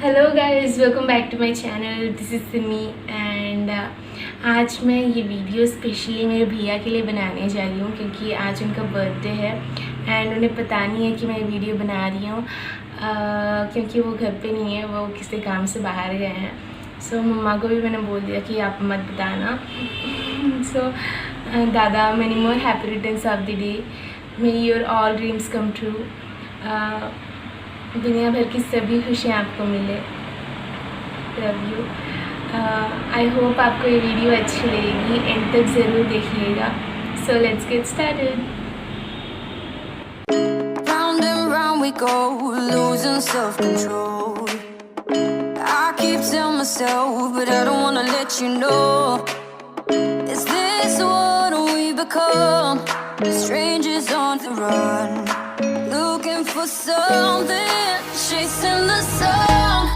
Hello guys, welcome back to my channel. This is Simi and आज मैं ये video specially मेरे भैया के लिए बनाने जा रही हूँ क्योंकि आज उनका बर्थडे है एंड उन्हें पता नहीं है कि मैं ये वीडियो बना रही हूँ क्योंकि वो घर पे नहीं है, वो किसी काम से बाहर गए हैं। सो मम्मा को भी मैंने बोल दिया कि आप मत बताना। सो दादा, many more happy returns of the day, may your all dreams come true. दुनिया भर की सभी खुशियाँ आपको मिले। Love you. आई होप आपको ये वीडियो अच्छी लगेगी, एंड तक ज़रूर देखिएगा। So let's get started. Round and round we go, losing self-control. I keep telling myself, but I don't wanna let you know. Is this what we become? Strangers on the run, looking for something, chasing the sun.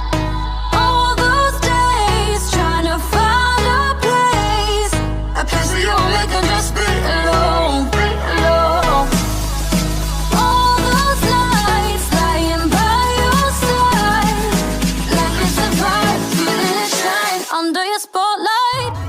All those days trying to find a place where you and me can just be alone, be alone. All those nights lying by your side, like it's a vibe, feeling it shine under your spotlight.